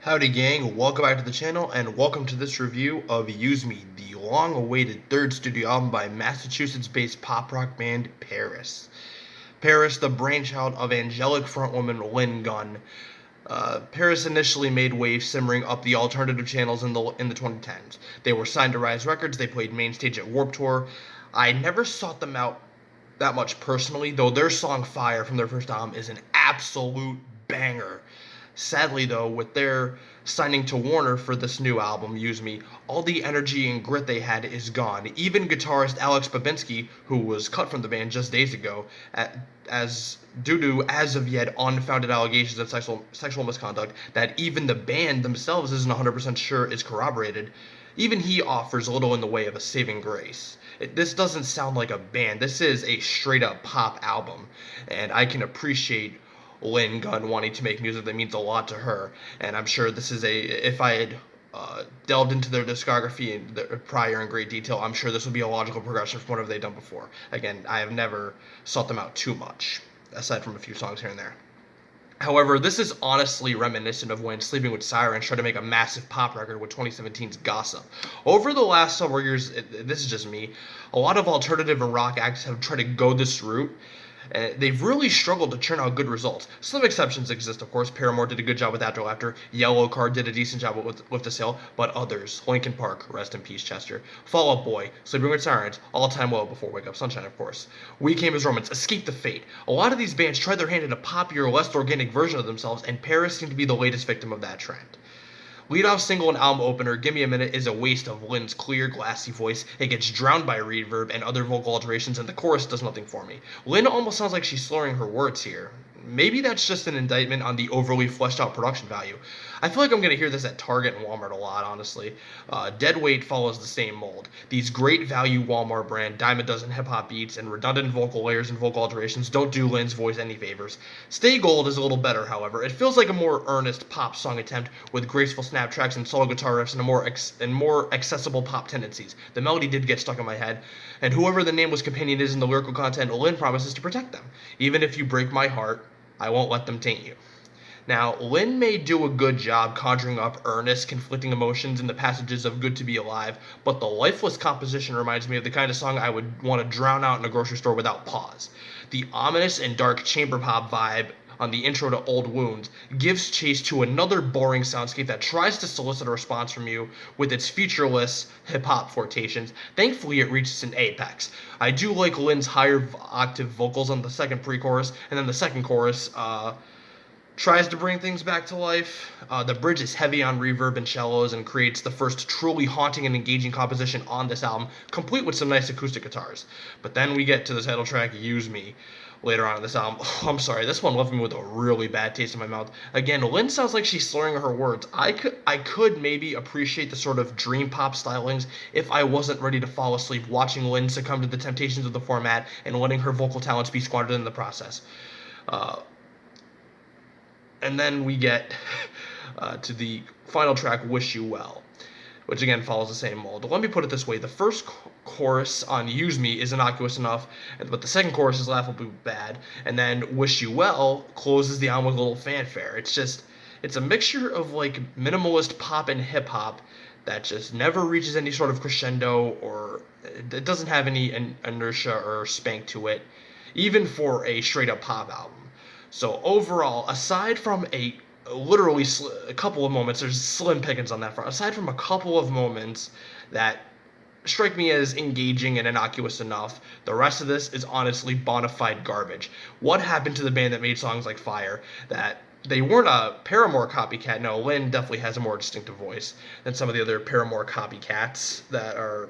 Howdy gang, welcome back to the channel and welcome to this review of Use Me, the long-awaited third studio album by Massachusetts-based pop rock band Pvris. Pvris, the brainchild of angelic frontwoman Lynn Gunn. Pvris initially made waves simmering up the alternative channels in the 2010s. They were signed to Rise Records, they played main stage at Warped Tour. I never sought them out that much personally, though their song Fire from their first album is an absolute banger. Sadly, though, with their signing to Warner for this new album, Use Me, all the energy and grit they had is gone. Even guitarist Alex Babinski, who was cut from the band just days ago, as due to as of yet unfounded allegations of sexual misconduct that even the band themselves isn't 100% sure is corroborated, even he offers little in the way of a saving grace. This doesn't sound like a band. This is a straight up pop album, and I can appreciate Lynn Gunn wanting to make music that means a lot to her. And I'm sure this is if I had delved into their discography and prior in great detail, I'm sure this would be a logical progression from whatever they've done before. Again, I have never sought them out too much, aside from a few songs here and there. However, this is honestly reminiscent of when Sleeping with Sirens tried to make a massive pop record with 2017's Gossip. Over the last several years, this is just me, a lot of alternative and rock acts have tried to go this route. They've really struggled to churn out good results. Some exceptions exist, of course. Paramore did a good job with After Laughter. Yellowcard did a decent job with The Sale. But others, Linkin Park, rest in peace, Chester. Fall Out Boy, Sleeping with Sirens, All Time Low before Wake Up Sunshine, of course. We Came as Romans, Escape the Fate. A lot of these bands tried their hand at a poppier, less organic version of themselves, and Pvris seemed to be the latest victim of that trend. Lead-off single and album opener, Give Me a Minute, is a waste of Lynn's clear, glassy voice. It gets drowned by reverb and other vocal alterations, and the chorus does nothing for me. Lynn almost sounds like she's slurring her words here. Maybe that's just an indictment on the overly fleshed out production value. I feel like I'm going to hear this at Target and Walmart a lot, honestly. Deadweight follows the same mold. These great value Walmart brand dime a dozen hip hop beats and redundant vocal layers and vocal alterations don't do Lynn's voice any favors. Stay Gold is a little better, however. It feels like a more earnest pop song attempt with graceful snap tracks and solo guitar riffs and more accessible pop tendencies. The melody did get stuck in my head, and whoever the nameless companion is in the lyrical content, Lynn promises to protect them. Even if you break my heart, I won't let them taint you. Now, Lynn may do a good job conjuring up earnest, conflicting emotions in the passages of Good to Be Alive, but the lifeless composition reminds me of the kind of song I would want to drown out in a grocery store without pause. The ominous and dark chamber pop vibe on the intro to Old Wounds gives chase to another boring soundscape that tries to solicit a response from you with its featureless hip-hop flirtations. Thankfully, it reaches an apex. I do like Lynn's higher octave vocals on the second pre-chorus, and then the second chorus tries to bring things back to life. The bridge is heavy on reverb and cellos and creates the first truly haunting and engaging composition on this album, complete with some nice acoustic guitars. But then we get to the title track, Use Me, later on in this album. Oh, I'm sorry, this one left me with a really bad taste in my mouth. Again, Lynn sounds like she's slurring her words. I could maybe appreciate the sort of dream pop stylings if I wasn't ready to fall asleep watching Lynn succumb to the temptations of the format and letting her vocal talents be squandered in the process. And then we get to the final track, Wish You Well, which again follows the same mold. Let me put it this way. The first chorus on Use Me is innocuous enough, but the second chorus is laughably bad, and then Wish You Well closes the album with a little fanfare. It's a mixture of like minimalist pop and hip-hop that just never reaches any sort of crescendo, or it doesn't have any inertia or spank to it, even for a straight-up pop album. So overall, aside from literally a couple of moments, there's slim pickings on that front. Aside from a couple of moments that strike me as engaging and innocuous enough, the rest of this is honestly bona fide garbage. What happened to the band that made songs like Fire? That they weren't a Paramore copycat. No, Lynn definitely has a more distinctive voice than some of the other Paramore copycats that are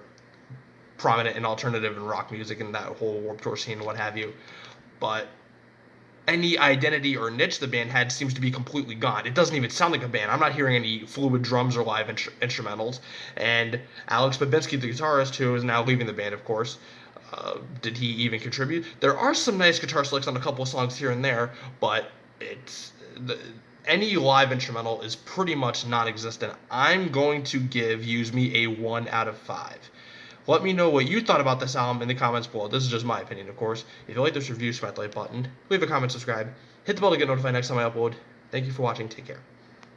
prominent in alternative and rock music and that whole Warped Tour scene and what have you. But any identity or niche the band had seems to be completely gone. It doesn't even sound like a band. I'm not hearing any fluid drums or live instrumentals. And Alex Babinski, the guitarist, who is now leaving the band, of course, did he even contribute? There are some nice guitar licks on a couple of songs here and there, but any live instrumental is pretty much non-existent. I'm going to give Use Me a 1 out of 5. Let me know what you thought about this album in the comments below. This is just my opinion, of course. If you like this review, smash the like button, leave a comment, subscribe, hit the bell to get notified next time I upload. Thank you for watching. Take care.